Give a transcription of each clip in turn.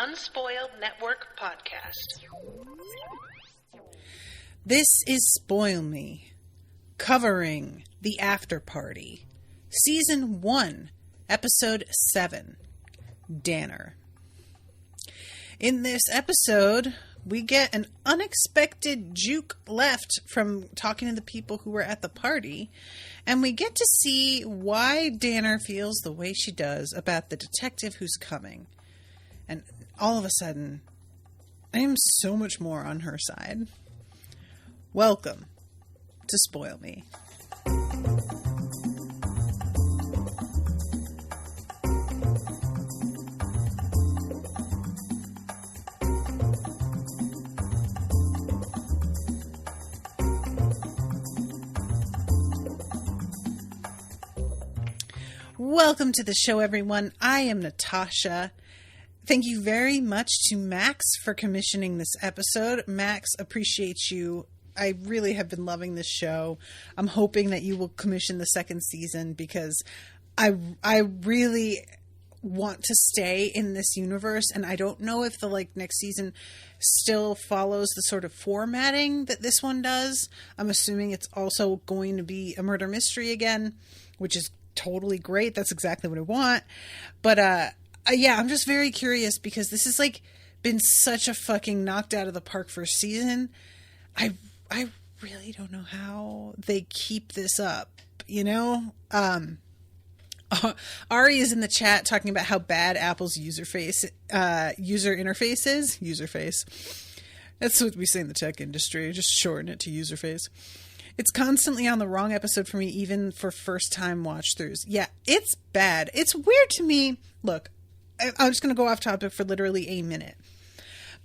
Unspoiled Network podcast. This is Spoil Me, covering the Afterparty, Season 1, Episode 7, Danner. In this episode, we get an unexpected juke left from talking to the people who were at the party, and we get to see why Danner feels the way she does about the detective who's coming. And all of a sudden, I am so much more on her side. Welcome to Spoil Me. Welcome to the show, everyone. I am Natasha. Thank you very much to Max for commissioning this episode. Max, appreciate you. I really have been loving this show. I'm hoping that you will commission the second season because I really want to stay in this universe, and I don't know if the next season still follows the sort of formatting that this one does. I'm assuming it's also going to be a murder mystery again, which is totally great. That's exactly what I want. But yeah, I'm just very curious because this has been such a fucking knocked out of the park first season. I really don't know how they keep this up, you know? Ari is in the chat talking about how bad Apple's user interface is. User face. That's what we say in the tech industry. Just shorten it to user face. It's constantly on the wrong episode for me, even for first-time watch-throughs. Yeah, it's bad. It's weird to me. Look, I'm just going to go off topic for literally a minute.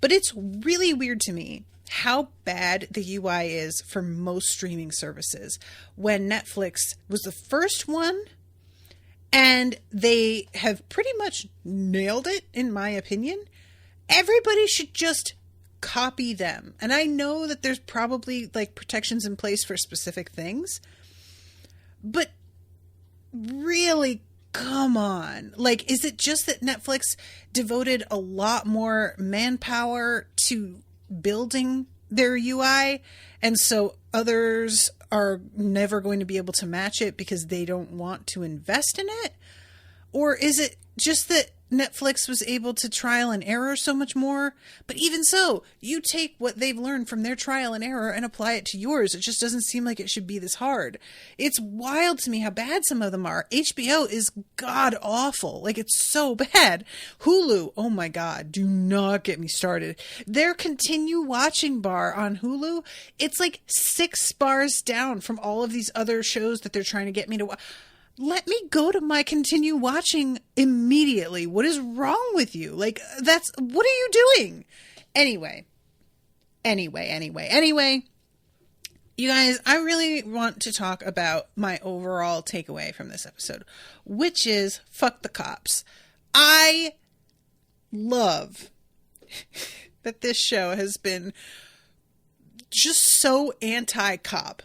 But it's really weird to me how bad the UI is for most streaming services. When Netflix was the first one, and they have pretty much nailed it, in my opinion, everybody should just copy them. And I know that there's probably protections in place for specific things, but really, come on. Is it just that Netflix devoted a lot more manpower to building their UI, and so others are never going to be able to match it because they don't want to invest in it? Or is it just that Netflix was able to trial and error so much more? But even so, you take what they've learned from their trial and error and apply it to yours. It just doesn't seem like it should be this hard. It's wild to me how bad some of them are. HBO is god awful. It's so bad. Hulu, oh my god, do not get me started. Their continue watching bar on Hulu, it's 6 bars down from all of these other shows that they're trying to get me to watch. Let me go to my continue watching immediately. What is wrong with you? What are you doing? Anyway. You guys, I really want to talk about my overall takeaway from this episode, which is fuck the cops. I love that this show has been just so anti-cop.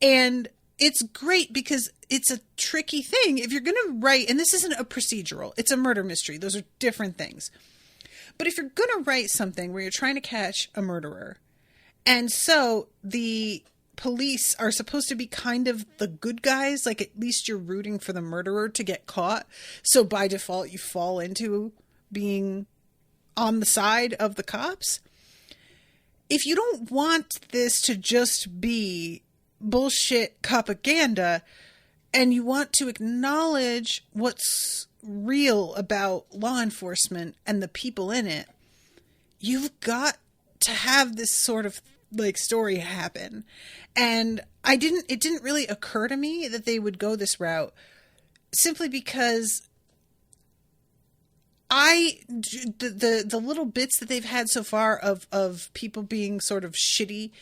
And it's great because it's a tricky thing. If you're going to write, and this isn't a procedural, it's a murder mystery. Those are different things. But if you're going to write something where you're trying to catch a murderer, and so the police are supposed to be kind of the good guys, at least you're rooting for the murderer to get caught. So by default, you fall into being on the side of the cops. If you don't want this to just be bullshit propaganda, and you want to acknowledge what's real about law enforcement and the people in it, you've got to have this sort of story happen. And it didn't really occur to me that they would go this route, simply because the little bits that they've had so far of people being sort of shitty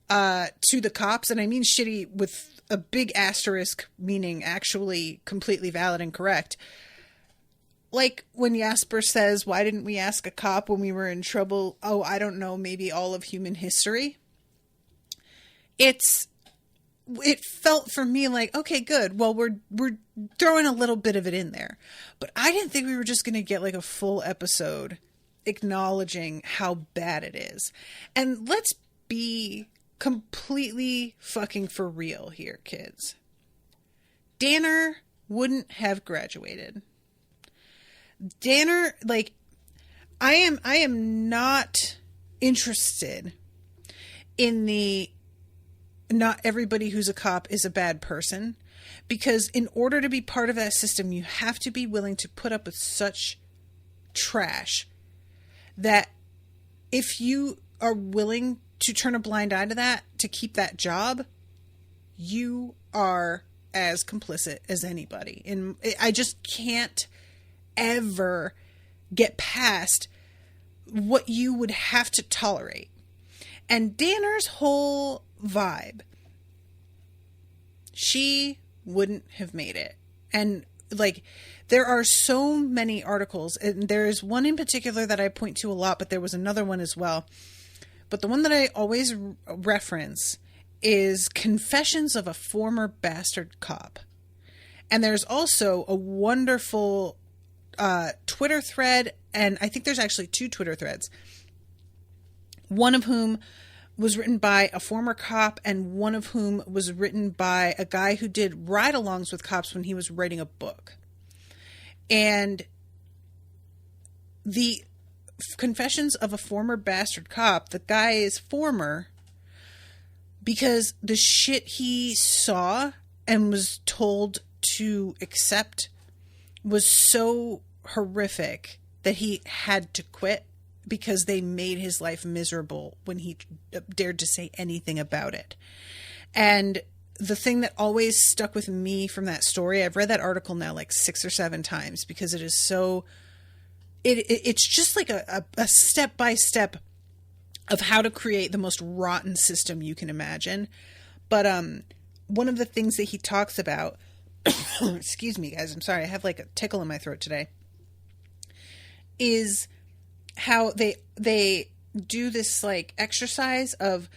to the cops, and I mean shitty with a big asterisk, meaning actually completely valid and correct. When Jasper says, why didn't we ask a cop when we were in trouble? Oh, I don't know, maybe all of human history. It felt for me okay, good. Well, we're throwing a little bit of it in there. But I didn't think we were just going to get a full episode acknowledging how bad it is. And let's be completely fucking for real here, kids. Danner wouldn't have graduated. Danner, like, I am not interested in the not everybody who's a cop is a bad person, because in order to be part of that system, you have to be willing to put up with such trash that if you are willing to turn a blind eye to that, to keep that job, you are as complicit as anybody. And I just can't ever get past what you would have to tolerate. And Danner's whole vibe, she wouldn't have made it. And like, there are so many articles, and there's one in particular that I point to a lot, but there was another one as well. But the one that I always reference is Confessions of a Former Bastard Cop. And there's also a wonderful Twitter thread, and I think there's actually 2 Twitter threads. One of whom was written by a former cop, and one of whom was written by a guy who did ride-alongs with cops when he was writing a book. And the Confessions of a Former Bastard Cop, the guy is former because the shit he saw and was told to accept was so horrific that he had to quit because they made his life miserable when he dared to say anything about it. And the thing that always stuck with me from that story, I've read that article now like 6 or 7 times because it is so, it's just like a step-by-step of how to create the most rotten system you can imagine. But one of the things that he talks about, excuse me guys, I'm sorry, I have like a tickle in my throat today, is how they do this like exercise of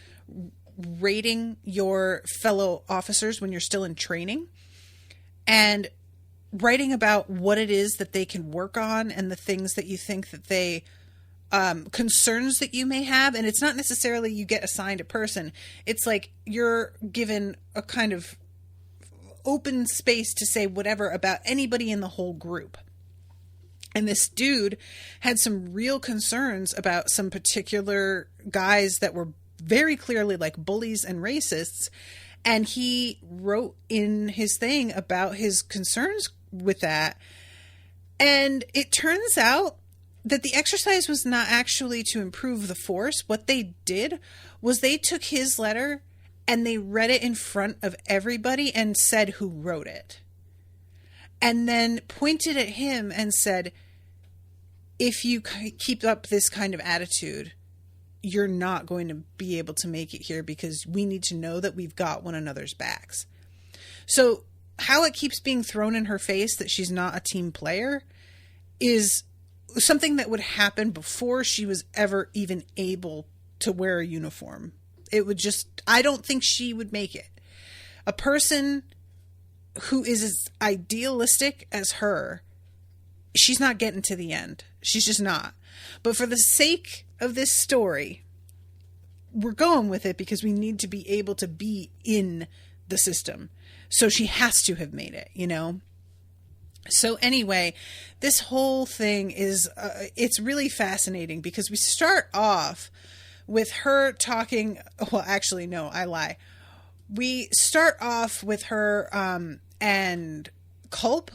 rating your fellow officers when you're still in training and writing about what it is that they can work on and the things that you think that they concerns that you may have. And it's not necessarily you get assigned a person. It's like you're given a kind of open space to say whatever about anybody in the whole group. And this dude had some real concerns about some particular guys that were very clearly like bullies and racists. And he wrote in his thing about his concerns with that. And it turns out that the exercise was not actually to improve the force. What they did was they took his letter and they read it in front of everybody and said who wrote it. And then pointed at him and said, if you keep up this kind of attitude, you're not going to be able to make it here because we need to know that we've got one another's backs. So how it keeps being thrown in her face that she's not a team player is something that would happen before she was ever even able to wear a uniform. It would just, I don't think she would make it. A person who is as idealistic as her, she's not getting to the end. She's just not. But for the sake of this story, we're going with it because we need to be able to be in the system. So she has to have made it, you know? So anyway, this whole thing is, it's really fascinating because we start off with her talking, well, actually, no, I lie. We start off with her and Culp,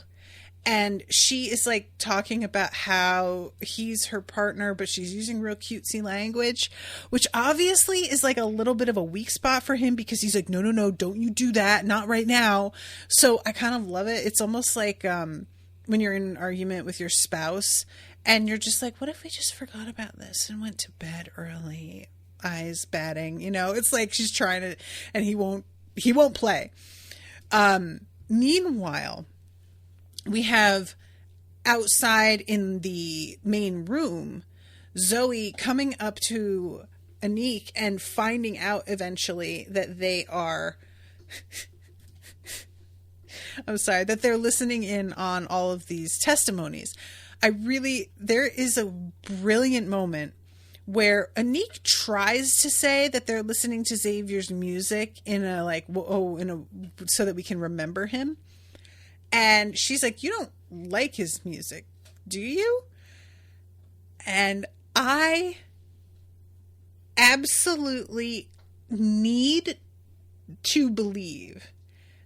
and she is like talking about how he's her partner, but she's using real cutesy language, which obviously is like a little bit of a weak spot for him because he's like, no, don't you do that. Not right now. So I kind of love it. It's almost like when you're in an argument with your spouse and you're just like, what if we just forgot about this and went to bed early, eyes batting, you know, it's like she's trying to, and he won't play. Meanwhile, we have outside in the main room, Zoe coming up to Anik and finding out eventually that they are, I'm sorry, that they're listening in on all of these testimonies. there is a brilliant moment where Anik tries to say that they're listening to Xavier's music in a like, so that we can remember him. And she's like, you don't like his music, do you? And I absolutely need to believe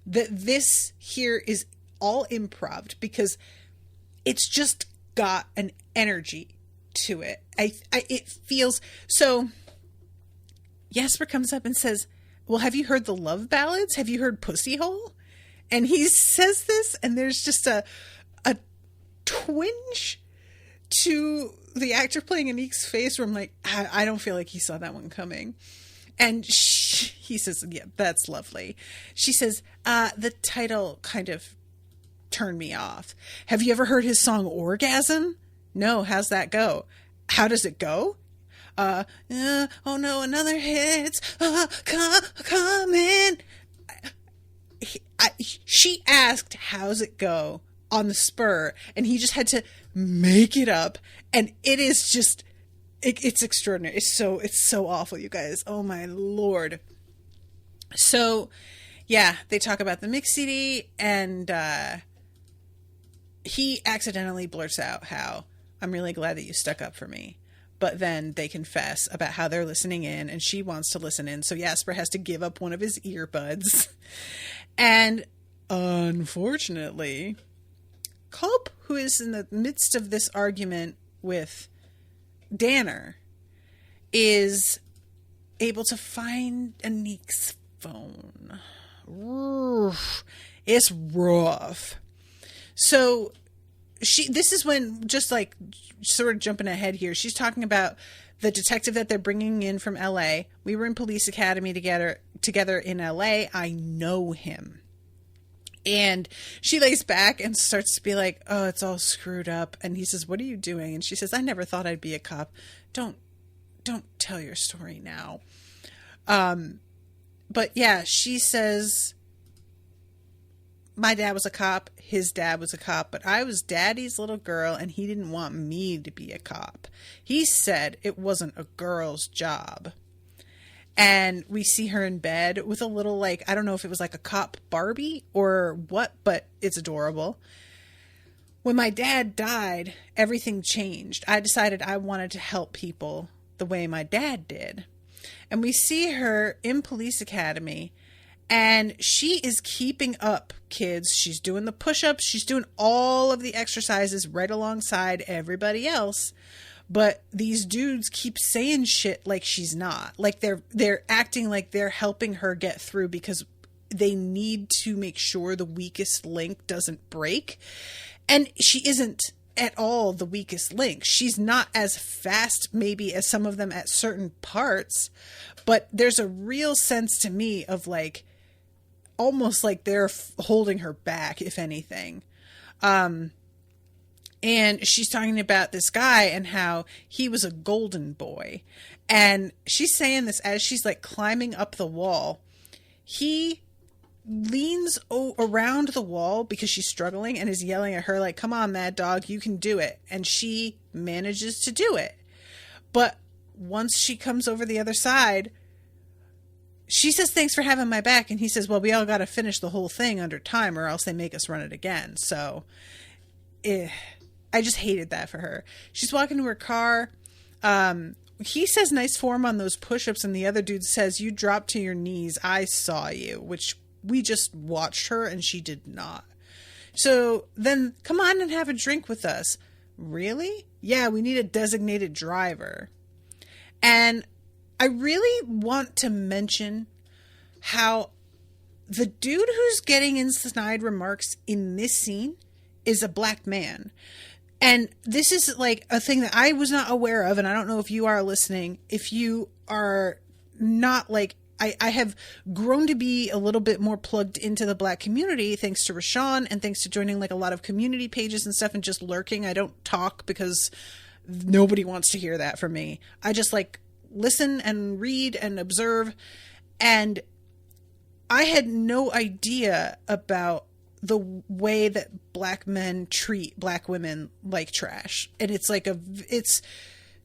that this here is all improv, because it's just got an energy to it. It feels so. Jasper comes up and says, well, have you heard the love ballads? Have you heard Pussy Hole? And he says this, and there's just a twinge to the actor playing Anik's face where I'm like, I don't feel like he saw that one coming. And he says, yeah, that's lovely. She says, the title kind of turned me off. Have you ever heard his song Orgasm? No, how's that go? How does it go? Oh no, another hit's coming. She asked, how's it go, on the spur, and he just had to make it up, and it is just, it's extraordinary. It's so awful, you guys. Oh my Lord. So, yeah, they talk about the mix CD, and he accidentally blurts out how, I'm really glad that you stuck up for me. But then they confess about how they're listening in, and she wants to listen in. So Jasper has to give up one of his earbuds. And unfortunately, Culp, who is in the midst of this argument with Danner, is able to find Anik's phone. It's rough. So this is when, just like sort of jumping ahead here, she's talking about the detective that they're bringing in from LA. We were in police academy together in LA. I know him. And she lays back and starts to be like, oh, it's all screwed up. And he says, what are you doing? And she says, I never thought I'd be a cop. Don't tell your story now. But yeah, she says, my dad was a cop, his dad was a cop, but I was daddy's little girl and he didn't want me to be a cop. He said it wasn't a girl's job. And we see her in bed with a little, like, I don't know if it was like a cop Barbie or what, but it's adorable. When my dad died, everything changed. I decided I wanted to help people the way my dad did. And we see her in police academy, and she is keeping up, kids. She's doing the push-ups. She's doing all of the exercises right alongside everybody else. But these dudes keep saying shit like she's not. Like they're acting like they're helping her get through because they need to make sure the weakest link doesn't break. And she isn't at all the weakest link. She's not as fast maybe as some of them at certain parts. But there's a real sense to me of like, almost like they're holding her back, if anything. And she's talking about this guy and how he was a golden boy. And she's saying this as she's like climbing up the wall. He leans around the wall because she's struggling and is yelling at her like, come on, mad dog, you can do it. And she manages to do it. But once she comes over the other side, she says, thanks for having my back. And he says, well, we all got to finish the whole thing under time or else they make us run it again. So I just hated that for her. She's walking to her car. He says nice form on those push-ups. And the other dude says, you dropped to your knees. I saw you, which we just watched her and she did not. So then come on and have a drink with us. Really? Yeah, we need a designated driver. And I really want to mention how the dude who's getting in snide remarks in this scene is a black man. And this is like a thing that I was not aware of. And I don't know if you are listening. If you are not like, I have grown to be a little bit more plugged into the black community thanks to Rashawn and thanks to joining like a lot of community pages and stuff and just lurking. I don't talk because nobody wants to hear that from me. I just like listen and read and observe. And I had no idea about the way that black men treat black women like trash. And it's like it's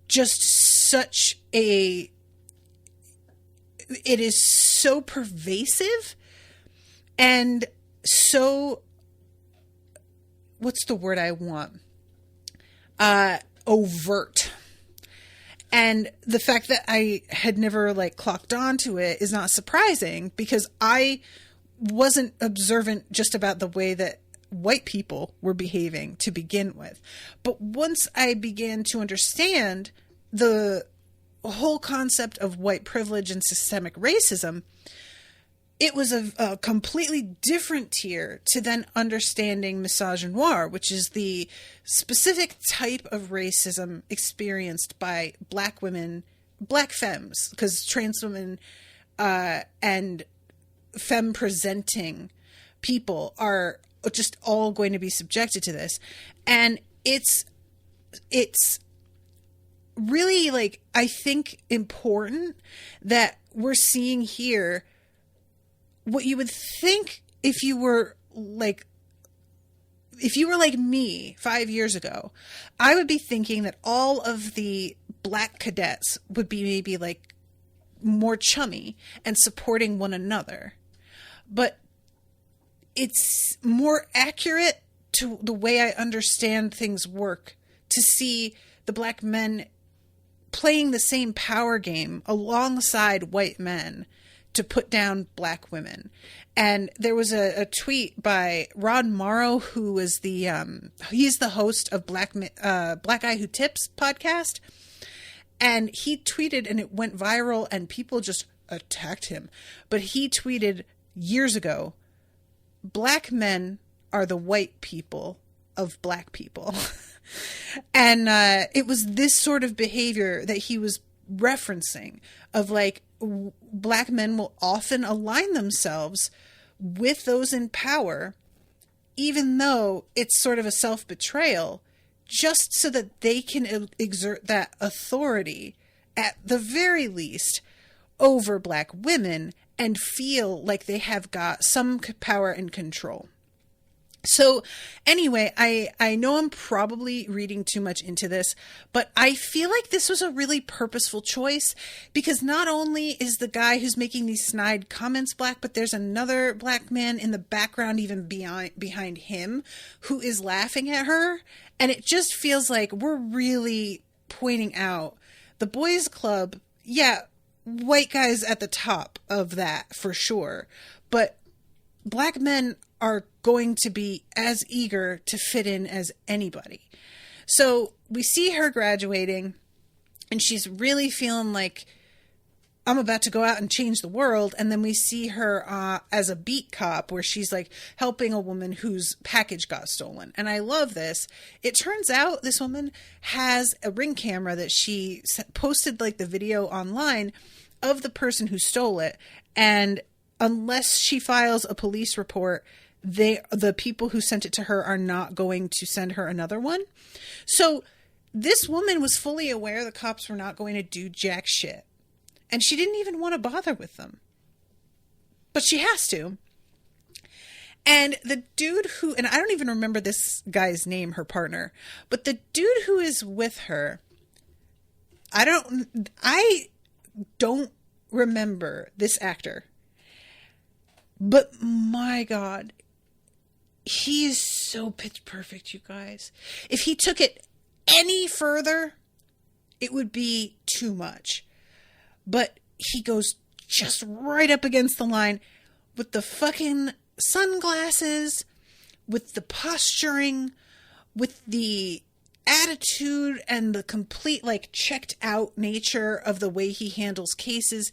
just such it is so pervasive and so, what's the word I want? Overt. And the fact that I had never like clocked onto it is not surprising, because I wasn't observant just about the way that white people were behaving to begin with. But once I began to understand the whole concept of white privilege and systemic racism, it was a completely different tier to then understanding misogynoir, which is the specific type of racism experienced by black women, black femmes, because trans women and femme presenting people are just all going to be subjected to this. And it's really, like, I think important that we're seeing here what you would think if you were like me 5 years ago. I would be thinking that all of the black cadets would be maybe like more chummy and supporting one another. But it's more accurate to the way I understand things work to see the black men playing the same power game alongside white men to put down black women. And there was a tweet by Rod Morrow, who is he's the host of Black Guy Who Tips podcast. And he tweeted, and it went viral, and people just attacked him. But he tweeted years ago, black men are the white people of black people. And it was this sort of behavior that he was referencing, of like, black men will often align themselves with those in power, even though it's sort of a self-betrayal, just so that they can exert that authority, at the very least, over black women and feel like they have got some power and control. So anyway, I know I'm probably reading too much into this, but I feel like this was a really purposeful choice, because not only is the guy who's making these snide comments black, but there's another black man in the background, even behind him, who is laughing at her. And it just feels like we're really pointing out the boys club. Yeah, white guys at the top of that for sure, but black men are going to be as eager to fit in as anybody. So we see her graduating, and she's really feeling like, I'm about to go out and change the world. And then we see her as a beat cop, where she's like helping a woman whose package got stolen. And I love this. It turns out this woman has a Ring camera that she posted like the video online of the person who stole it. And unless she files a police report, the people who sent it to her are not going to send her another one. So this woman was fully aware the cops were not going to do jack shit. And she didn't even want to bother with them. But she has to. And the dude who, and I don't even remember this guy's name, her partner, but the dude who is with her, I don't remember this actor. But my God, he is so pitch perfect, you guys. If he took it any further, it would be too much. But he goes just right up against the line with the fucking sunglasses, with the posturing, with the attitude, and the complete like checked out nature of the way he handles cases.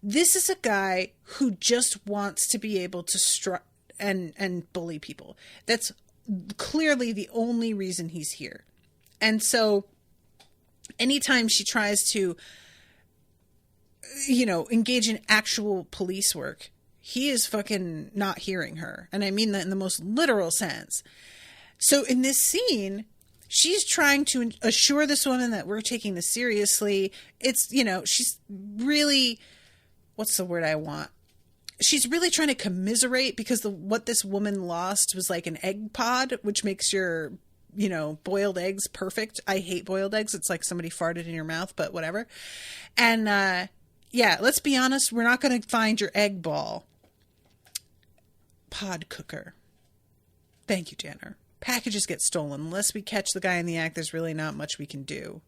This is a guy who just wants to be able to strut and bully people. That's clearly the only reason he's here. And so anytime she tries to, engage in actual police work, he is fucking not hearing her. And I mean that in the most literal sense. So in this scene, she's trying to assure this woman that we're taking this seriously. It's, she's really, what's the word I want? she's really trying to commiserate because what this woman lost was like an egg pod, which makes your, boiled eggs perfect. I hate boiled eggs. It's like somebody farted in your mouth, but whatever. And yeah, let's be honest. We're not going to find your egg ball. Pod cooker. Thank you, Danner. Packages get stolen. Unless we catch the guy in the act, there's really not much we can do.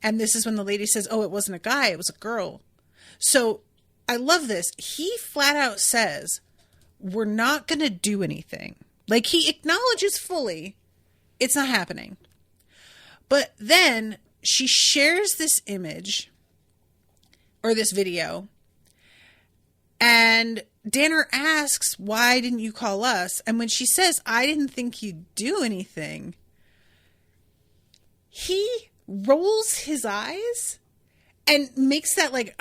And this is when the lady says, oh, it wasn't a guy, it was a girl. So I love this. He flat out says, we're not going to do anything. Like, he acknowledges fully it's not happening. But then she shares this image or this video, and Danner asks, why didn't you call us? And when she says, I didn't think you'd do anything, he rolls his eyes and makes that like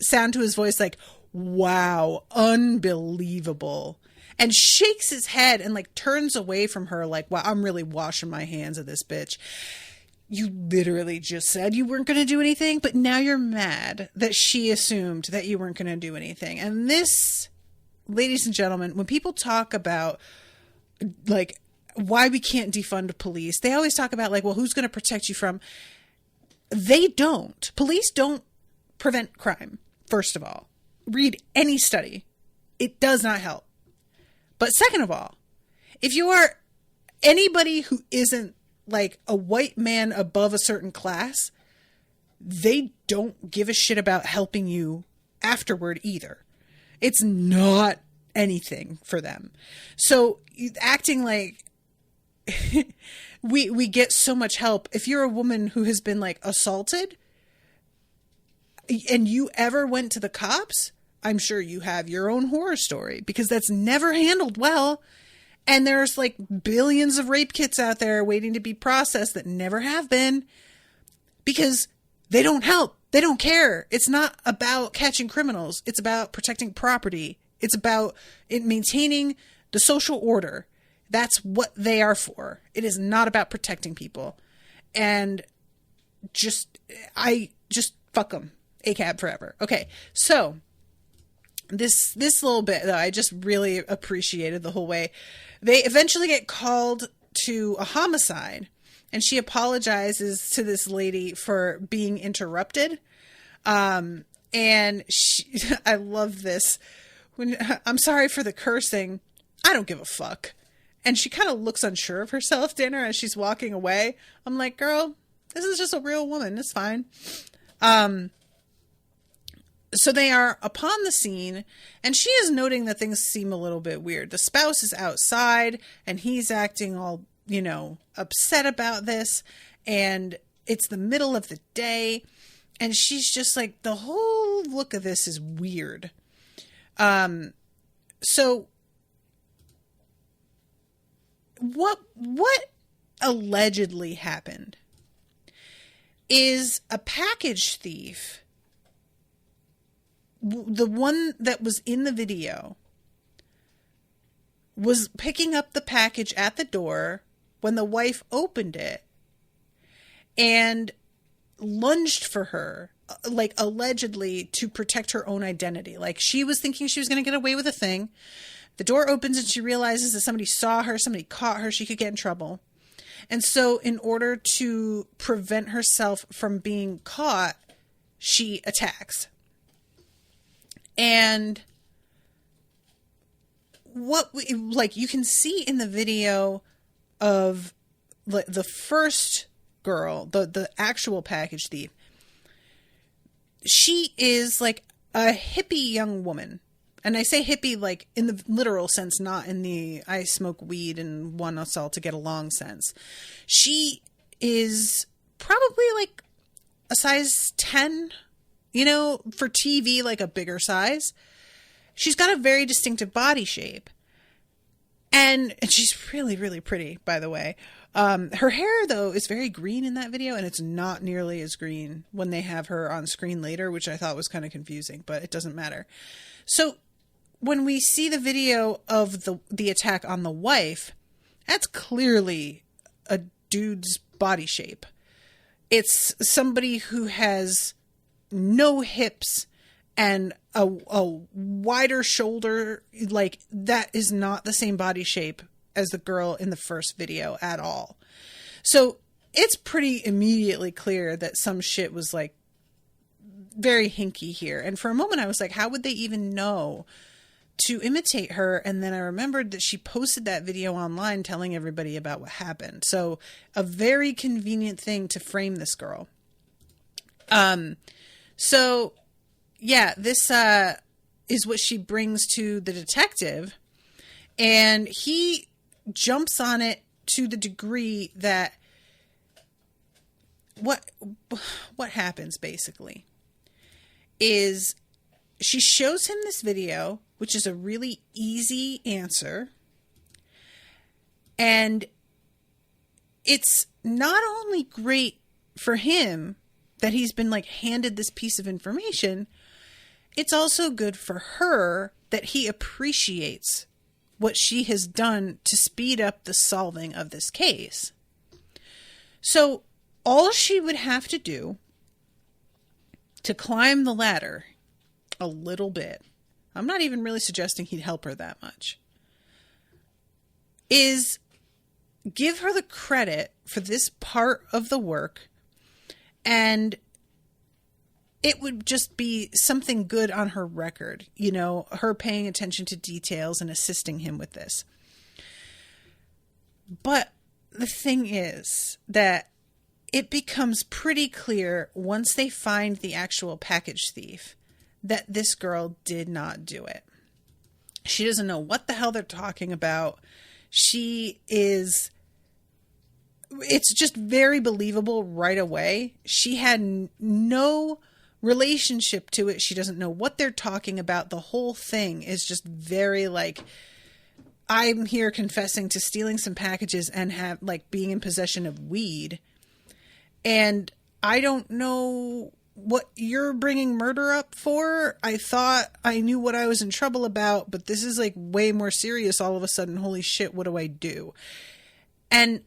sound to his voice, like, wow, unbelievable. And shakes his head and like turns away from her like, wow, I'm really washing my hands of this bitch. You literally just said you weren't going to do anything, but now you're mad that she assumed that you weren't going to do anything. And this, ladies and gentlemen, when people talk about like why we can't defund police, they always talk about like, well, who's going to protect you from? They don't. Police don't prevent crime, first of all. Read any study. It does not help. But second of all, if you are anybody who isn't like a white man above a certain class, they don't give a shit about helping you afterward either. It's not anything for them. So acting like we get so much help. If you're a woman who has been like assaulted and you ever went to the cops, I'm sure you have your own horror story, because that's never handled well. And there's like billions of rape kits out there waiting to be processed that never have been, because they don't help. They don't care. It's not about catching criminals. It's about protecting property. It's about maintaining the social order. That's what they are for. It is not about protecting people. And I just fuck them. ACAB forever. Okay. So this little bit though, I just really appreciated the whole way. They eventually get called to a homicide, and she apologizes to this lady for being interrupted. And I love this. I'm sorry for the cursing. I don't give a fuck. And she kind of looks unsure of herself, Danner, as she's walking away. I'm like, girl, this is just a real woman. It's fine. So they are upon the scene, and she is noting that things seem a little bit weird. The spouse is outside, and he's acting all, upset about this, and it's the middle of the day, and she's just like, the whole look of this is weird. So what allegedly happened is a package thief, the one that was in the video, was picking up the package at the door when the wife opened it and lunged for her, like allegedly to protect her own identity. Like she was thinking she was going to get away with a thing. The door opens and she realizes that somebody saw her, somebody caught her, she could get in trouble. And so in order to prevent herself from being caught, she attacks. And you can see in the video of the first girl, the actual package thief, she is like a hippie young woman. And I say hippie like in the literal sense, not in the I smoke weed and want us all to get along sense. She is probably like a size 10, for TV, like a bigger size. She's got a very distinctive body shape. And she's really, really pretty, by the way. Her hair, though, is very green in that video, and it's not nearly as green when they have her on screen later, which I thought was kind of confusing, but it doesn't matter. So when we see the video of the attack on the wife, that's clearly a dude's body shape. It's somebody who has no hips and a wider shoulder. Like, that is not the same body shape as the girl in the first video at all. So it's pretty immediately clear that some shit was like very hinky here. And for a moment I was like, how would they even know to imitate her? And then I remembered that she posted that video online telling everybody about what happened. So a very convenient thing to frame this girl. So yeah, this is what she brings to the detective, and he jumps on it to the degree that what happens basically is she shows him this video, which is a really easy answer. And it's not only great for him that he's been like handed this piece of information, it's also good for her that he appreciates what she has done to speed up the solving of this case. So all she would have to do to climb the ladder a little bit, I'm not even really suggesting he'd help her that much, is give her the credit for this part of the work, and it would just be something good on her record, you know, her paying attention to details and assisting him with this. But the thing is that it becomes pretty clear once they find the actual package thief that this girl did not do it. She doesn't know what the hell they're talking about. It's just very believable right away. She had no relationship to it. She doesn't know what they're talking about. The whole thing is just very like, I'm here confessing to stealing some packages and have like being in possession of weed. And I don't know what you're bringing murder up for. I thought I knew what I was in trouble about, but this is like way more serious all of a sudden. Holy shit, what do I do? And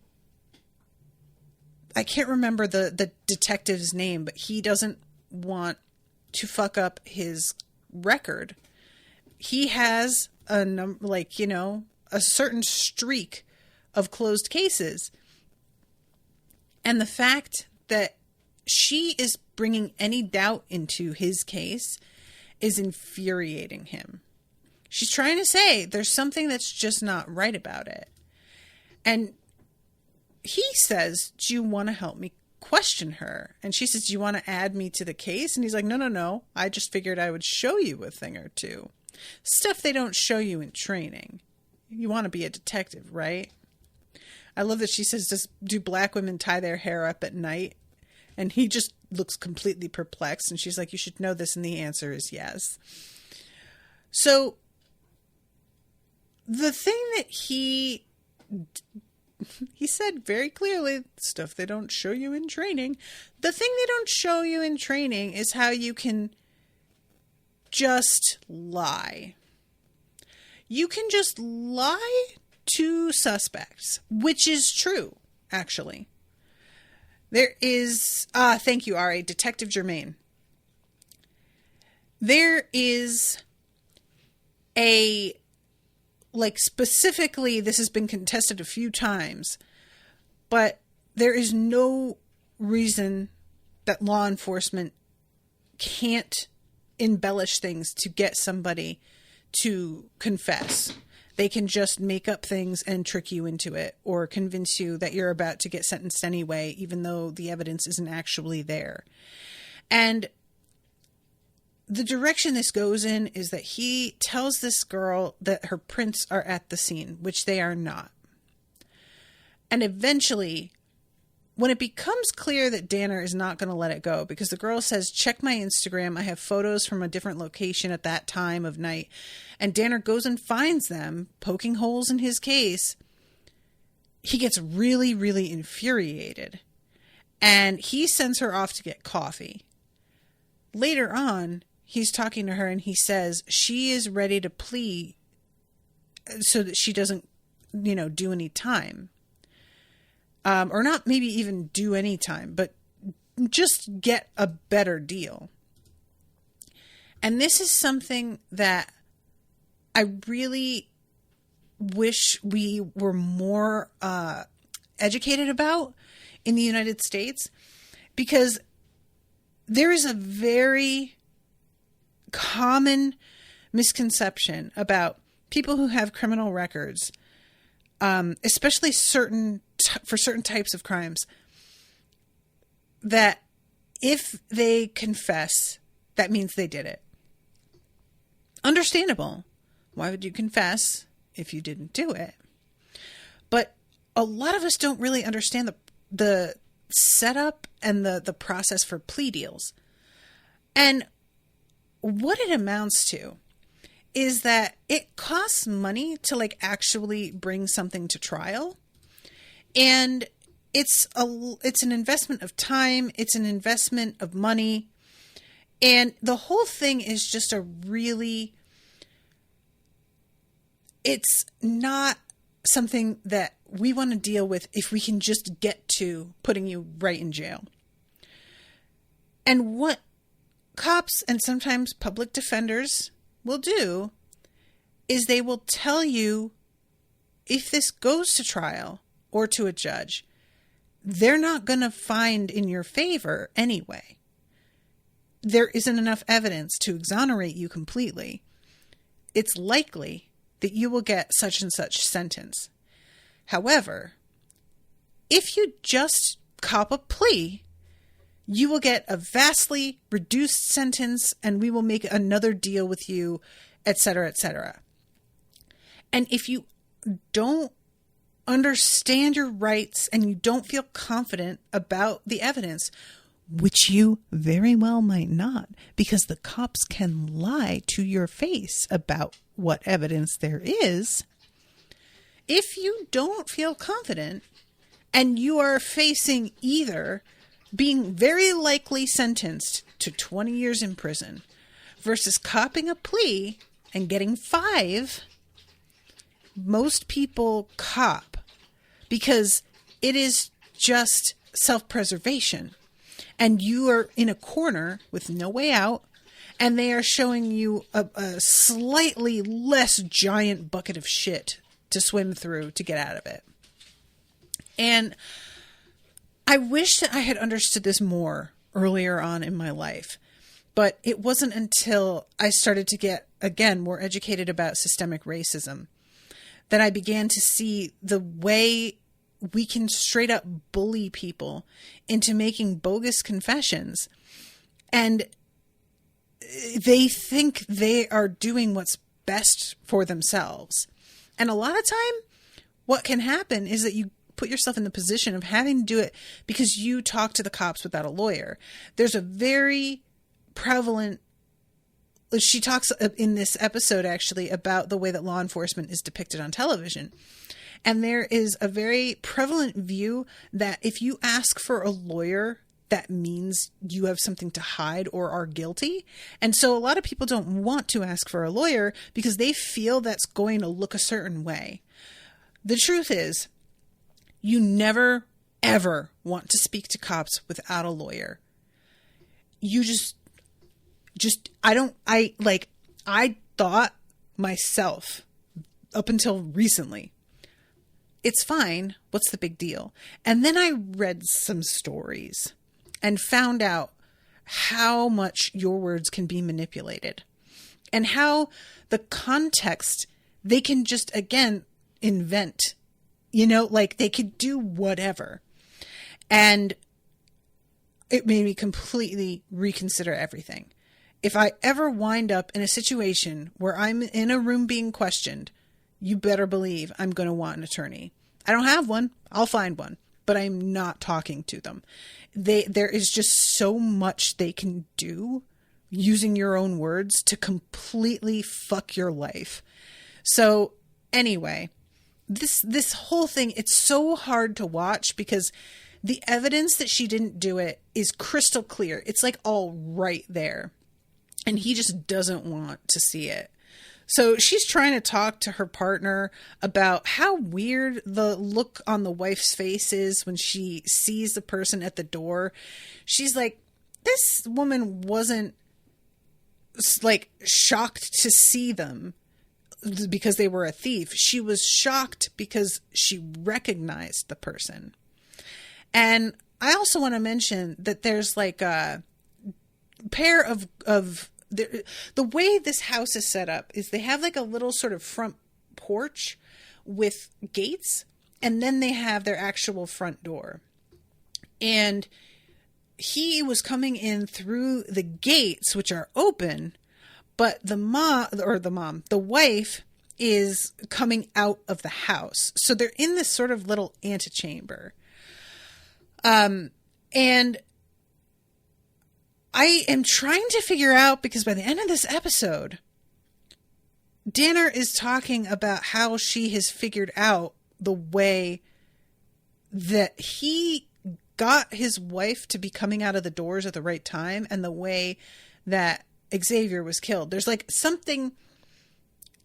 I can't remember the detective's name, but he doesn't want to fuck up his record. He has a certain streak of closed cases. And the fact that she is bringing any doubt into his case is infuriating him. She's trying to say there's something that's just not right about it. And he says, do you want to help me question her? And she says, do you want to add me to the case? And he's like, no. I just figured I would show you a thing or two. Stuff they don't show you in training. You want to be a detective, right? I love that she says, do black women tie their hair up at night? And he just looks completely perplexed. And she's like, you should know this. And the answer is yes. So the thing that he said very clearly, stuff they don't show you in training. The thing they don't show you in training is how you can just lie. You can just lie to suspects, which is true, actually. There is, thank you, R.A., Detective Germaine. There is specifically, this has been contested a few times, but there is no reason that law enforcement can't embellish things to get somebody to confess. They can just make up things and trick you into it, or convince you that you're about to get sentenced anyway, even though the evidence isn't actually there. And the direction this goes in is that he tells this girl that her prints are at the scene, which they are not. And eventually, when it becomes clear that Danner is not going to let it go, because the girl says, check my Instagram, I have photos from a different location at that time of night, and Danner goes and finds them, poking holes in his case, he gets really, really infuriated. And he sends her off to get coffee. Later on, he's talking to her and he says she is ready to plea so that she doesn't, do any time. Or not maybe even do any time, but just get a better deal. And this is something that I really wish we were more educated about in the United States, because there is a very common misconception about people who have criminal records, especially for certain types of crimes, that if they confess, that means they did it. Understandable. Why would you confess if you didn't do it? But a lot of us don't really understand the setup and the process for plea deals. And what it amounts to is that it costs money to like actually bring something to trial. And it's an investment of time. It's an investment of money. And the whole thing is just it's not something that we want to deal with if we can just get to putting you right in jail. And what cops and sometimes public defenders will do is they will tell you, if this goes to trial or to a judge, they're not going to find in your favor anyway. There isn't enough evidence to exonerate you completely. It's likely that you will get such and such sentence. However, if you just cop a plea, you will get a vastly reduced sentence and we will make another deal with you, etc., etc. And if you don't understand your rights and you don't feel confident about the evidence, which you very well might not, because the cops can lie to your face about what evidence there is. If you don't feel confident and you are facing either being very likely sentenced to 20 years in prison versus copping a plea and getting 5, most people cop because it is just self-preservation. And you are in a corner with no way out, and they are showing you a slightly less giant bucket of shit to swim through to get out of it. And I wish that I had understood this more earlier on in my life, but it wasn't until I started to get, again, more educated about systemic racism that I began to see the way we can straight up bully people into making bogus confessions. And they think they are doing what's best for themselves. And a lot of time, what can happen is that you put yourself in the position of having to do it because you talk to the cops without a lawyer. There's a very prevalent, she talks in this episode actually about the way that law enforcement is depicted on television. And there is a very prevalent view that if you ask for a lawyer, that means you have something to hide or are guilty. And so a lot of people don't want to ask for a lawyer because they feel that's going to look a certain way. The truth is, you never, ever want to speak to cops without a lawyer. You I thought myself up until recently, it's fine. What's the big deal? And then I read some stories and found out how much your words can be manipulated and how the context, they can just, again, invent, like they could do whatever. And it made me completely reconsider everything. If I ever wind up in a situation where I'm in a room being questioned, you better believe I'm going to want an attorney. I don't have one. I'll find one, but I'm not talking to them. There is just so much they can do using your own words to completely fuck your life. So anyway, this whole thing, it's so hard to watch because the evidence that she didn't do it is crystal clear. It's like all right there. And he just doesn't want to see it. So she's trying to talk to her partner about how weird the look on the wife's face is when she sees the person at the door. She's like, this woman wasn't like shocked to see them because they were a thief. She was shocked because she recognized the person. And I also want to mention that there's like a pair of the way this house is set up is they have like a little sort of front porch with gates, and then they have their actual front door. And he was coming in through the gates, which are open, but the wife is coming out of the house. So they're in this sort of little antechamber. And I am trying to figure out, because by the end of this episode, Danner is talking about how she has figured out the way that he got his wife to be coming out of the doors at the right time and the way that Xavier was killed. There's like something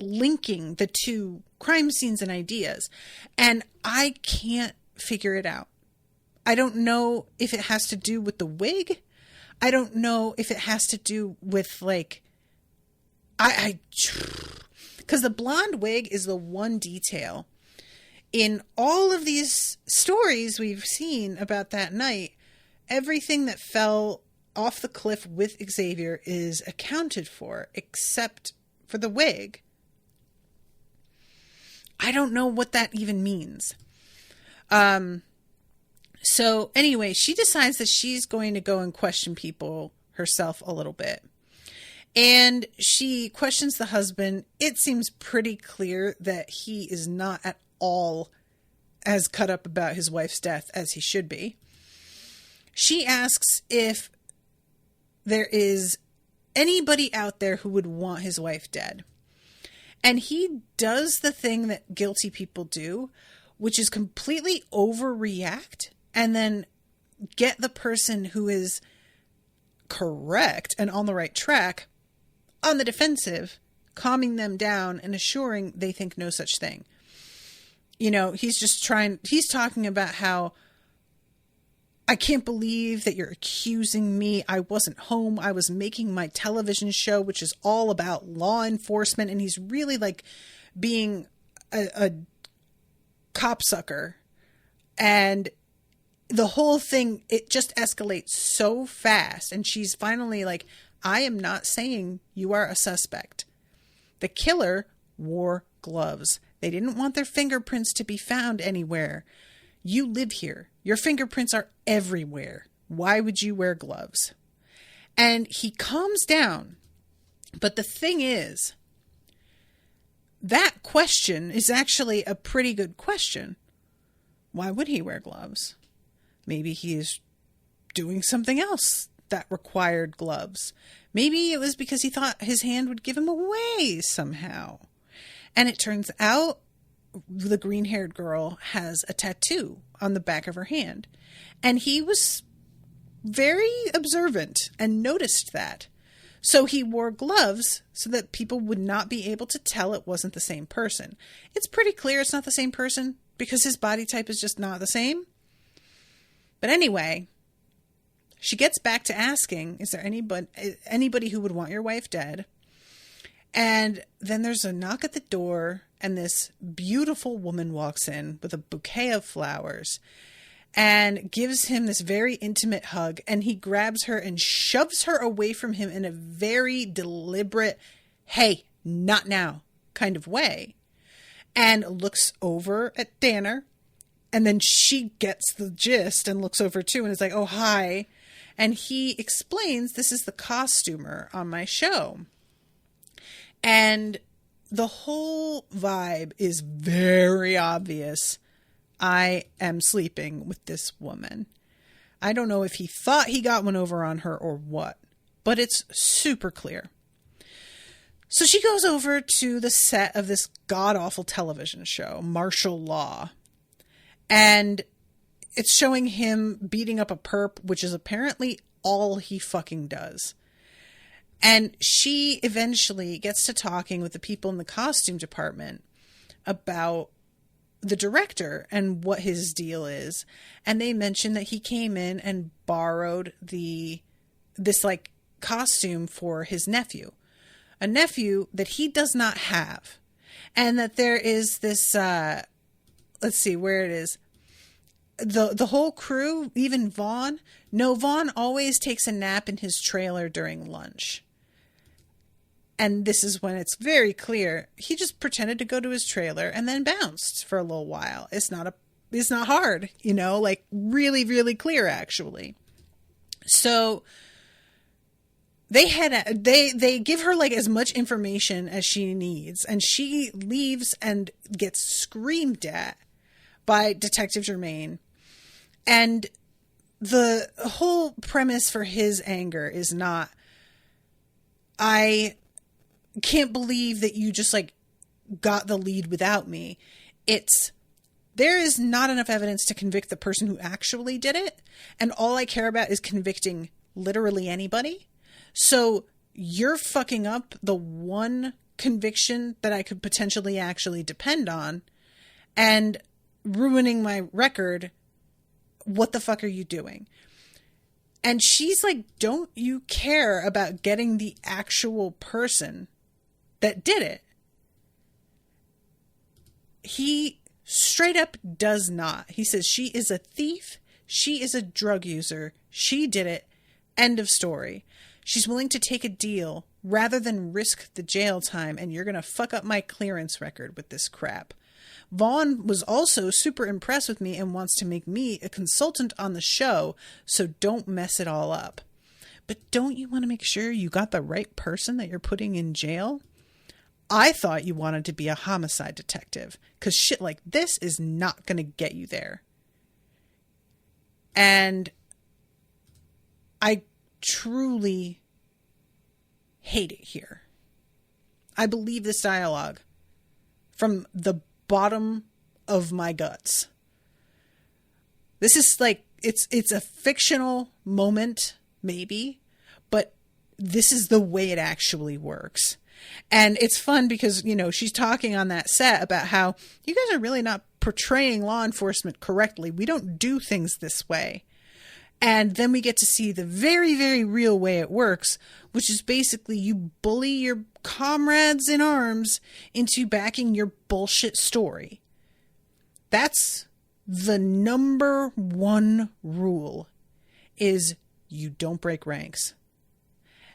linking the two crime scenes and ideas, and I can't figure it out. I don't know if it has to do with the wig. I don't know if it has to do with like, because the blonde wig is the one detail in all of these stories we've seen about that night. Everything that fell off the cliff with Xavier is accounted for, except for the wig. I don't know what that even means. So anyway, she decides that she's going to go and question people herself a little bit. And she questions the husband. It seems pretty clear that he is not at all as cut up about his wife's death as he should be. She asks if there is anybody out there who would want his wife dead. And he does the thing that guilty people do, which is completely overreact and then get the person who is correct and on the right track on the defensive, calming them down and assuring they think no such thing. You know, he's talking about how, I can't believe that you're accusing me. I wasn't home. I was making my television show, which is all about law enforcement. And he's really like being a copsucker. And the whole thing, it just escalates so fast. And she's finally like, I am not saying you are a suspect. The killer wore gloves. They didn't want their fingerprints to be found anywhere. You live here. Your fingerprints are everywhere. Why would you wear gloves? And he calms down. But the thing is, that question is actually a pretty good question. Why would he wear gloves? Maybe he is doing something else that required gloves. Maybe it was because he thought his hand would give him away somehow. And it turns out the green-haired girl has a tattoo on the back of her hand. And he was very observant and noticed that. So he wore gloves so that people would not be able to tell it wasn't the same person. It's pretty clear it's not the same person because his body type is just not the same. But anyway, she gets back to asking, is there anybody who would want your wife dead? And then there's a knock at the door, and this beautiful woman walks in with a bouquet of flowers and gives him this very intimate hug, and he grabs her and shoves her away from him in a very deliberate, hey, not now kind of way, and looks over at Danner, and then she gets the gist and looks over too and is like, oh, hi. And he explains, this is the costumer on my show. And the whole vibe is very obvious. I am sleeping with this woman. I don't know if he thought he got one over on her or what, but it's super clear. So she goes over to the set of this god-awful television show, Martial Law. And it's showing him beating up a perp, which is apparently all he fucking does. And she eventually gets to talking with the people in the costume department about the director and what his deal is. And they mention that he came in and borrowed this like costume for his nephew, a nephew that he does not have. And that there is this, let's see where it is. The whole crew, even Vaughn. No, Vaughn always takes a nap in his trailer during lunch. And this is when it's very clear. He just pretended to go to his trailer and then bounced for a little while. It's not hard, like really, really clear actually. So they give her like as much information as she needs, and she leaves and gets screamed at by Detective Germaine. And the whole premise for his anger is not, I can't believe that you just like got the lead without me. It's, there is not enough evidence to convict the person who actually did it. And all I care about is convicting literally anybody. So you're fucking up the one conviction that I could potentially actually depend on and ruining my record. What the fuck are you doing? And she's like, don't you care about getting the actual person that did it? He straight up does not. He says she is a thief. She is a drug user. She did it. End of story. She's willing to take a deal rather than risk the jail time, and you're going to fuck up my clearance record with this crap. Vaughn was also super impressed with me and wants to make me a consultant on the show, so don't mess it all up. But don't you want to make sure you got the right person that you're putting in jail? I thought you wanted to be a homicide detective, because shit like this is not going to get you there. And I truly hate it here. I believe this dialogue from the bottom of my guts. This is like, it's a fictional moment, maybe, but this is the way it actually works. And it's fun because, she's talking on that set about how you guys are really not portraying law enforcement correctly. We don't do things this way. And then we get to see the very, very real way it works, which is basically you bully your comrades in arms into backing your bullshit story. That's the number one rule, is you don't break ranks.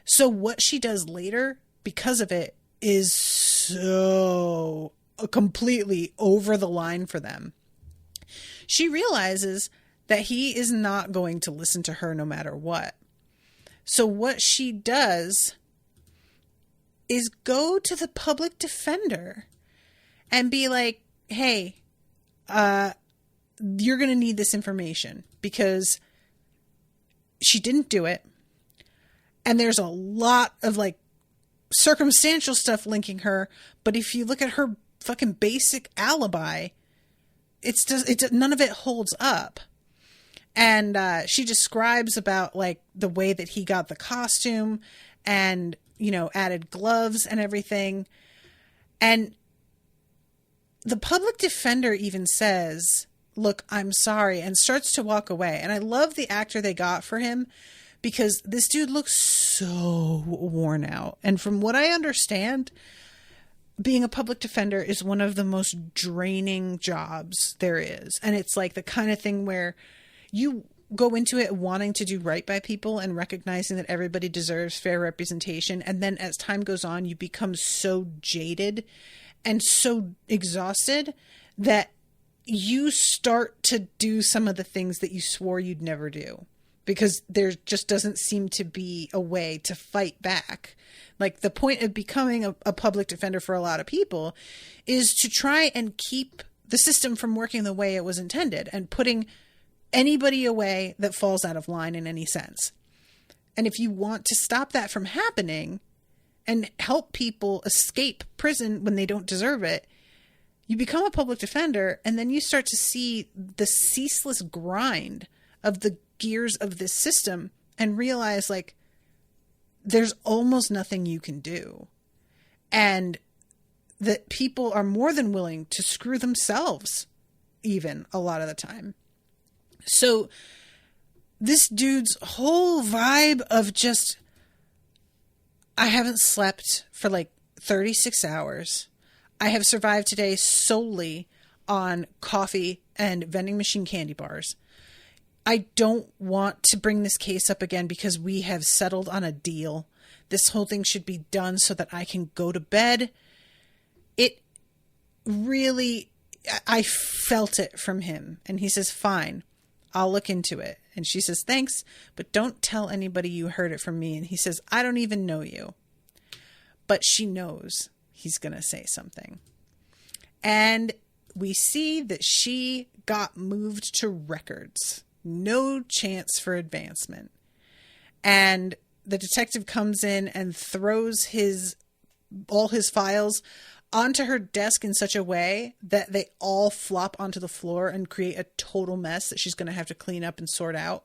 So what she does later, because of it, is so completely over the line for them. She realizes that he is not going to listen to her no matter what. So what she does is go to the public defender and be like, hey, you're going to need this information, because she didn't do it. And there's a lot of like circumstantial stuff linking her. But if you look at her fucking basic alibi, none of it holds up. And she describes about like the way that he got the costume and, added gloves and everything. And the public defender even says, look, I'm sorry, and starts to walk away. And I love the actor they got for him, because this dude looks so worn out. And from what I understand, being a public defender is one of the most draining jobs there is. And it's like the kind of thing where you go into it wanting to do right by people and recognizing that everybody deserves fair representation. And then as time goes on, you become so jaded and so exhausted that you start to do some of the things that you swore you'd never do, because there just doesn't seem to be a way to fight back. Like, the point of becoming a public defender for a lot of people is to try and keep the system from working the way it was intended and putting anybody away that falls out of line in any sense. And if you want to stop that from happening and help people escape prison when they don't deserve it, you become a public defender, and then you start to see the ceaseless grind of the gears of this system and realize, like, there's almost nothing you can do. And that people are more than willing to screw themselves, even a lot of the time. So this dude's whole vibe of just I haven't slept for like 36 hours. I have survived today solely on coffee and vending machine candy bars. I don't want to bring this case up again because we have settled on a deal. This whole thing should be done so that I can go to bed. It really, I felt it from him. And he says, fine, I'll look into it. And she says, thanks, but don't tell anybody you heard it from me. And he says, I don't even know you. But she knows he's going to say something. And we see that she got moved to records. No chance for advancement. And the detective comes in and throws all his files onto her desk in such a way that they all flop onto the floor and create a total mess that she's going to have to clean up and sort out.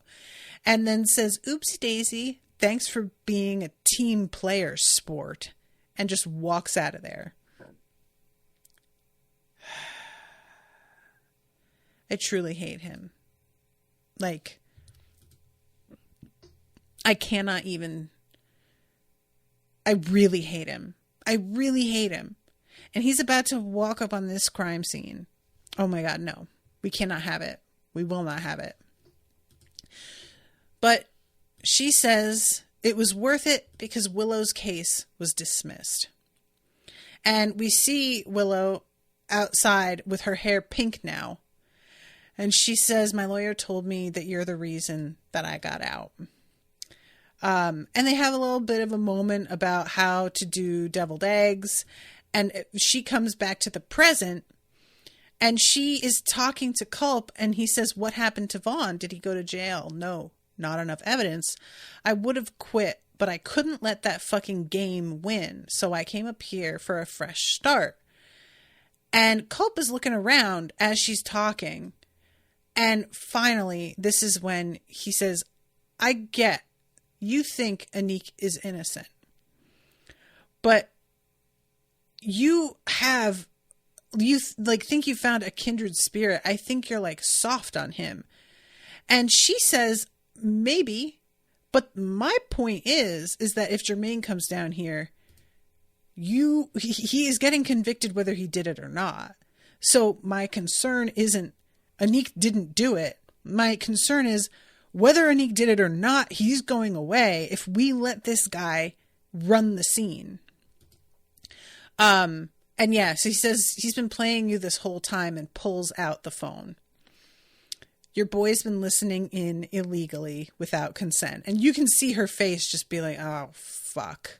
And then says, oopsie daisy, thanks for being a team player, sport. And just walks out of there. I truly hate him. Like, I cannot even. I really hate him. I really hate him. And he's about to walk up on this crime scene. Oh my God, no. We cannot have it. We will not have it. But she says it was worth it because Willow's case was dismissed. And we see Willow outside with her hair pink now. And she says, my lawyer told me that you're the reason that I got out. And they have a little bit of a moment about how to do deviled eggs. And she comes back to the present. And she is talking to Culp. And he says, what happened to Vaughn? Did he go to jail? No, not enough evidence. I would have quit, but I couldn't let that fucking game win. So I came up here for a fresh start. And Culp is looking around as she's talking. And finally, this is when he says, I get you think Anik is innocent, but you think you found a kindred spirit. I think you're like soft on him. And she says, maybe, but my point is that if Germaine comes down here, he is getting convicted whether he did it or not. So my concern isn't Anik didn't do it. My concern is whether Anik did it or not, he's going away if we let this guy run the scene. And yeah, so he says he's been playing you this whole time and pulls out the phone. Your boy's been listening in illegally without consent. And you can see her face just be like, oh, fuck.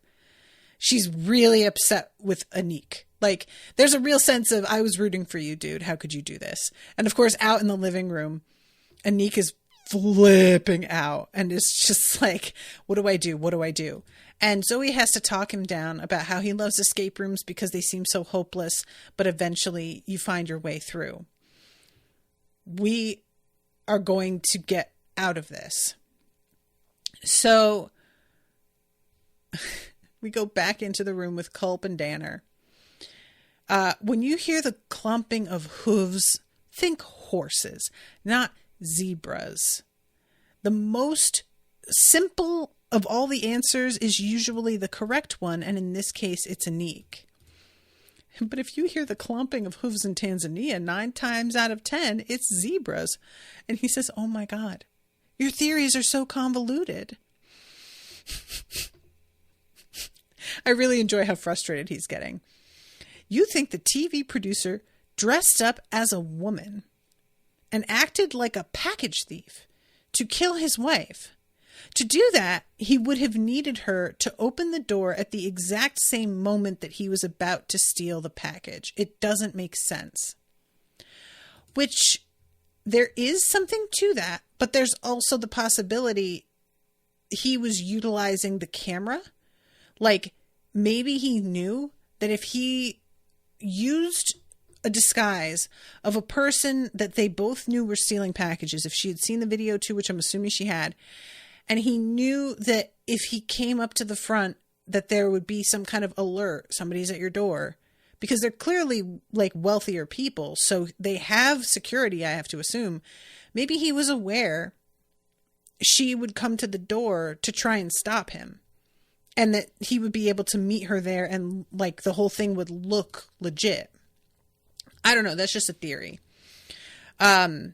She's really upset with Anik. Like, there's a real sense of, I was rooting for you, dude. How could you do this? And of course, out in the living room, Anik is flipping out and is just like, what do I do? What do I do? And Zoe has to talk him down about how he loves escape rooms because they seem so hopeless, but eventually you find your way through. We are going to get out of this. So we go back into the room with Culp and Danner. When you hear the clumping of hooves, think horses, not zebras. The most simple of all the answers is usually the correct one, and in this case, it's Anik. But if you hear the clumping of hooves in Tanzania, 9 times out of 10, it's zebras. And he says, oh my God, your theories are so convoluted. I really enjoy how frustrated he's getting. You think the TV producer dressed up as a woman and acted like a package thief to kill his wife. To do that, he would have needed her to open the door at the exact same moment that he was about to steal the package. It doesn't make sense. Which, there is something to that, but there's also the possibility he was utilizing the camera. Like, maybe he knew that if he used a disguise of a person that they both knew were stealing packages, if she had seen the video too, which I'm assuming she had, and he knew that if he came up to the front, that there would be some kind of alert, somebody's at your door, because they're clearly like wealthier people. So they have security, I have to assume. Maybe he was aware she would come to the door to try and stop him. and that he would be able to meet her there and like the whole thing would look legit. I don't know. That's just a theory. And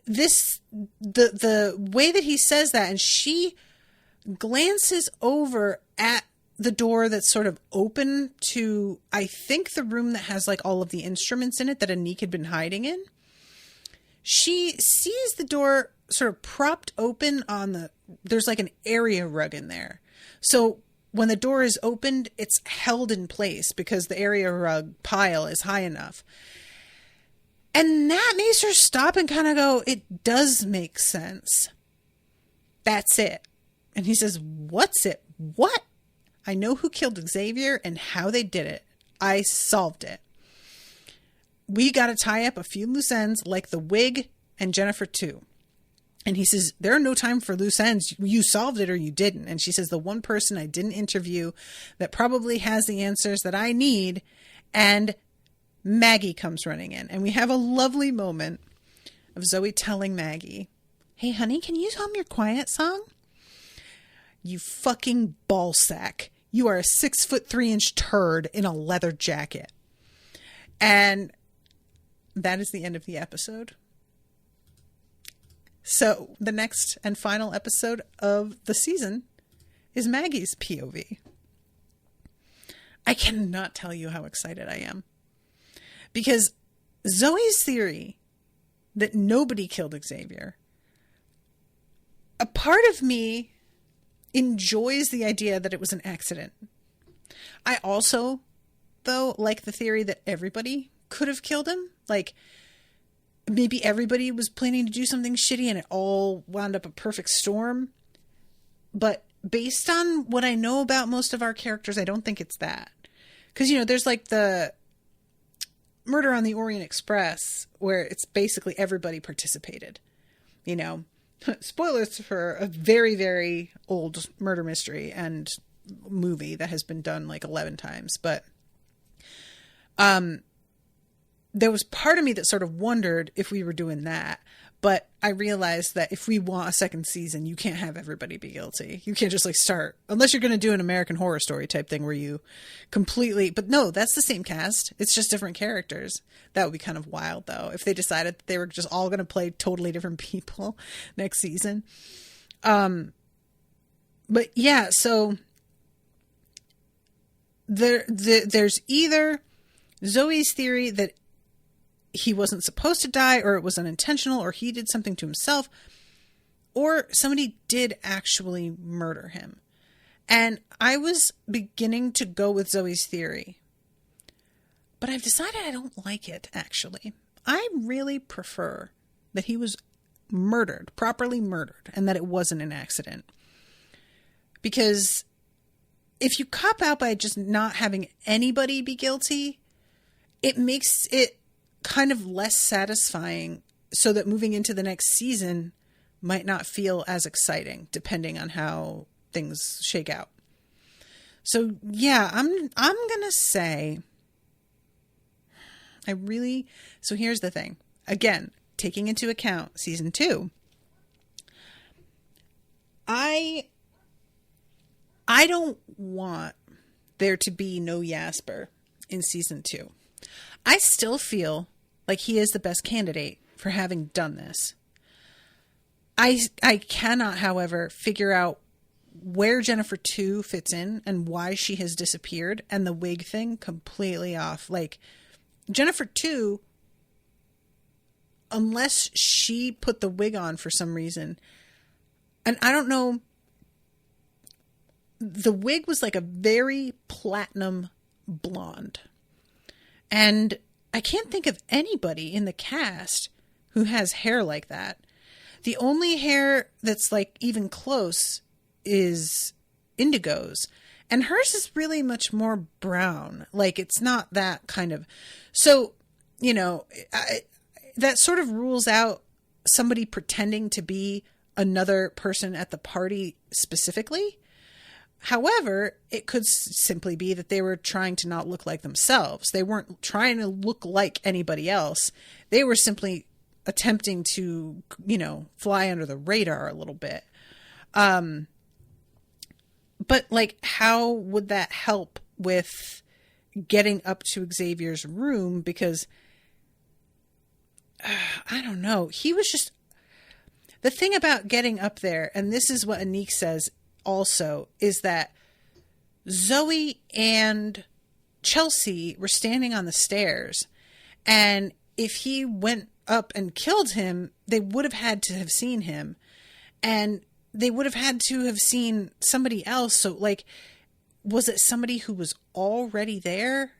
this, the way that he says that, and she glances over at the door that's sort of open to, I think, the room that has like all of the instruments in it that Anik had been hiding in. She sees the door sort of propped open on there's like an area rug in there. So when the door is opened, it's held in place because the area rug pile is high enough. And that makes her stop and kind of go, it does make sense. That's it. And he says, what's it? What? I know who killed Xavier and how they did it. I solved it. We got to tie up a few loose ends like the wig and Jennifer too. And he says, there are no time for loose ends. You solved it or you didn't. And she says, the one person I didn't interview that probably has the answers that I need. And Maggie comes running in. And we have a lovely moment of Zoe telling Maggie, hey, honey, can you hum your quiet song? You fucking ballsack. You are a 6'3" turd in a leather jacket. And that is the end of the episode. So the next and final episode of the season is Maggie's POV. I cannot tell you how excited I am. Because Zoe's theory that nobody killed Xavier, a part of me enjoys the idea that it was an accident. I also, though, like the theory that everybody could have killed him. Like, maybe everybody was planning to do something shitty and it all wound up a perfect storm. But based on what I know about most of our characters, I don't think it's that. Because, there's like the Murder on the Orient Express where it's basically everybody participated. Spoilers for a very, very old murder mystery and movie that has been done like 11 times. But there was part of me that sort of wondered if we were doing that. But I realized that if we want a second season, you can't have everybody be guilty. You can't just like start, unless you're going to do an American Horror Story type thing where you completely, but no, that's the same cast. It's just different characters. That would be kind of wild though, if they decided that they were just all going to play totally different people next season. But yeah, so there's either Zoe's theory that he wasn't supposed to die, or it was unintentional, or he did something to himself, or somebody did actually murder him. And I was beginning to go with Zoe's theory, but I've decided I don't like it, actually. I really prefer that he was murdered, properly murdered, and that it wasn't an accident. Because if you cop out by just not having anybody be guilty, it makes it kind of less satisfying, so that moving into the next season might not feel as exciting depending on how things shake out. So yeah, I'm going to say so here's the thing. Again, taking into account season 2, I don't want there to be no Jasper in season 2. I still feel like he is the best candidate for having done this. I cannot, however, figure out where Jennifer 2 fits in and why she has disappeared, and the wig thing completely off. Like, Jennifer 2, unless she put the wig on for some reason, and I don't know, the wig was like a very platinum blonde. And I can't think of anybody in the cast who has hair like that. The only hair that's like even close is Indigo's. And hers is really much more brown. Like, it's not that kind of... So, that sort of rules out somebody pretending to be another person at the party specifically. However, it could simply be that they were trying to not look like themselves. They weren't trying to look like anybody else. They were simply attempting to, fly under the radar a little bit. But like, how would that help with getting up to Xavier's room? Because I don't know. He was just, the thing about getting up there, and this is what Anique says also, is that Zoe and Chelsea were standing on the stairs, and if he went up and killed him, they would have had to have seen him, and they would have had to have seen somebody else. So like, was it somebody who was already there?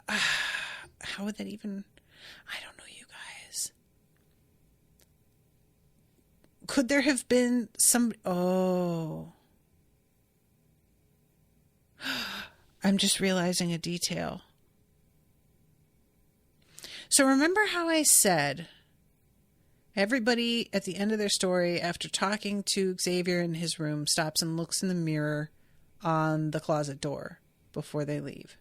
How would that even, I don't know, you guys. Could there have been some, oh, I'm just realizing a detail. So remember how I said everybody at the end of their story, after talking to Xavier in his room, stops and looks in the mirror on the closet door before they leave?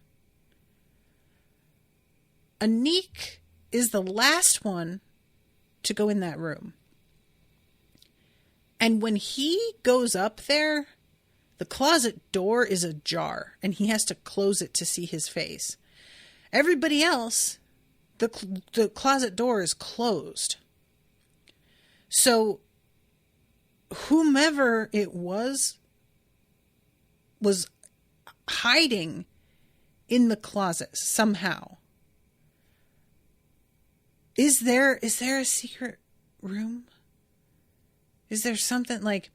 Anique is the last one to go in that room. And when he goes up there, the closet door is ajar, and he has to close it to see his face. Everybody else, the closet door is closed. So whomever it was hiding in the closet somehow. Is there a secret room? Is there something like,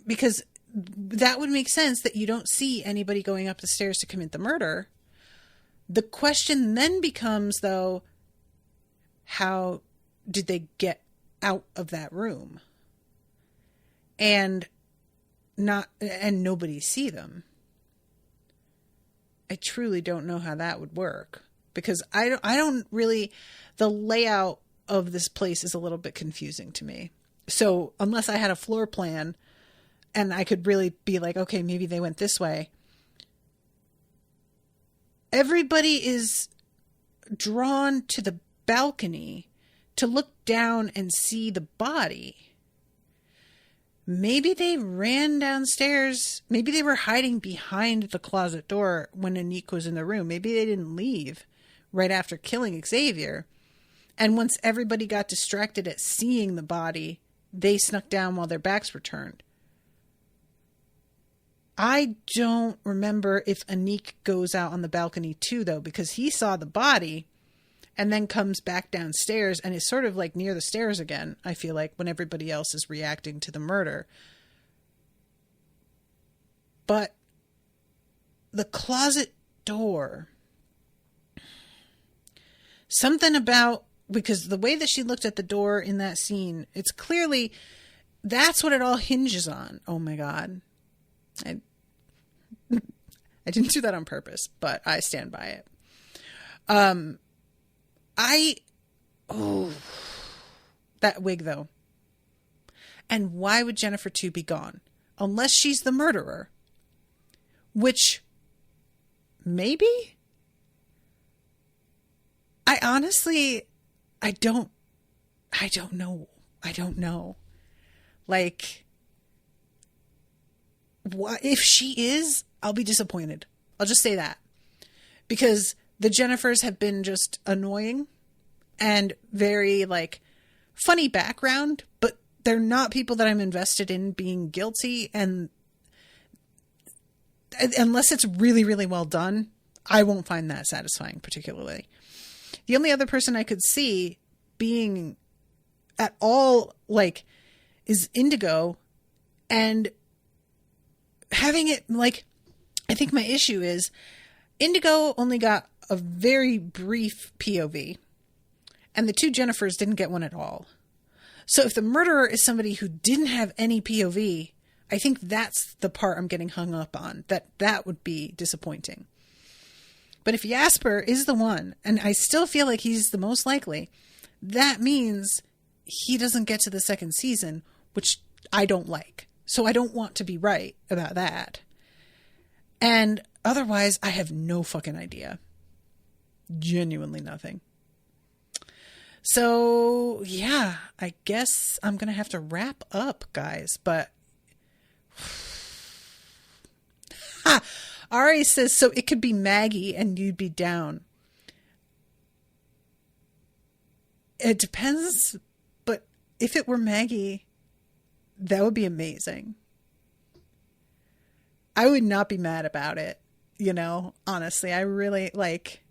because that would make sense that you don't see anybody going up the stairs to commit the murder. The question then becomes, though, how did they get out of that room? And nobody see them. I truly don't know how that would work, because I don't really, the layout of this place is a little bit confusing to me. So unless I had a floor plan and I could really be like, okay, maybe they went this way. Everybody is drawn to the balcony to look down and see the body. Maybe they ran downstairs. Maybe they were hiding behind the closet door when Anique was in the room. Maybe they didn't leave right after killing Xavier. And once everybody got distracted at seeing the body, they snuck down while their backs were turned. I don't remember if Anique goes out on the balcony too, though, because he saw the body and then comes back downstairs and is sort of like near the stairs again, I feel like, when everybody else is reacting to the murder. But the closet door, something about, because the way that she looked at the door in that scene, it's clearly, that's what it all hinges on. Oh my God. I didn't do that on purpose, but I stand by it. That wig though. And why would Jennifer 2 be gone? Unless she's the murderer. Which, maybe? I honestly, I don't know. I don't know. Like, what if she is? I'll be disappointed. I'll just say that. Because the Jennifers have been just annoying and very, like, funny background, but they're not people that I'm invested in being guilty, and unless it's really, really well done, I won't find that satisfying particularly. The only other person I could see being at all, like, is Indigo, and having it, like, I think my issue is Indigo only got a very brief POV, and the two Jennifers didn't get one at all. So if the murderer is somebody who didn't have any POV, I think that's the part I'm getting hung up on, that would be disappointing. But if Jasper is the one, and I still feel like he's the most likely, that means he doesn't get to the second season, which I don't like. So I don't want to be right about that. And otherwise, I have no fucking idea. Genuinely nothing. So, yeah, I guess I'm going to have to wrap up, guys. But, Ari says, so it could be Maggie and you'd be down. It depends, but if it were Maggie, that would be amazing. I would not be mad about it, honestly. I really like...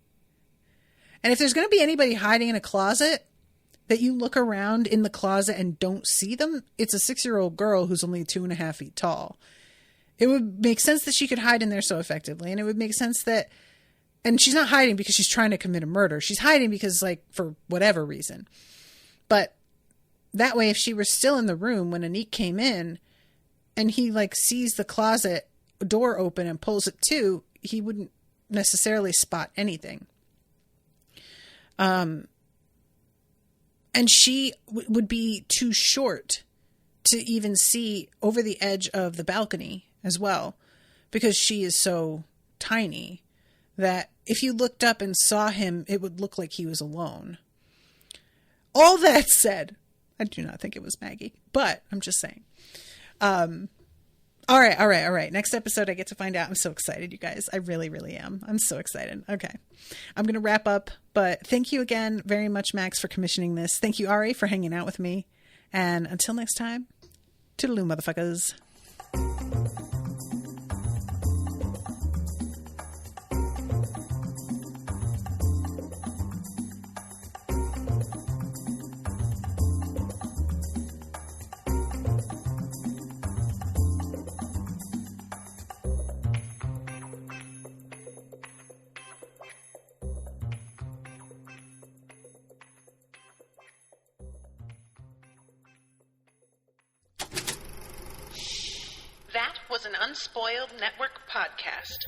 And if there's going to be anybody hiding in a closet that you look around in the closet and don't see them, it's a 6-year-old girl who's only 2.5 feet tall. It would make sense that she could hide in there so effectively. And it would make sense that, and she's not hiding because she's trying to commit a murder. She's hiding because for whatever reason. But that way, if she were still in the room when Anik came in and he sees the closet door open and pulls it to, he wouldn't necessarily spot anything. And she would be too short to even see over the edge of the balcony as well, because she is so tiny that if you looked up and saw him, it would look like he was alone. All that said, I do not think it was Maggie, but I'm just saying. All right. Next episode, I get to find out. I'm so excited, you guys. I really, really am. I'm so excited. Okay. I'm going to wrap up, but thank you again very much, Max, for commissioning this. Thank you, Ari, for hanging out with me. And until next time, toodaloo, motherfuckers. That was an Unspoiled Network podcast.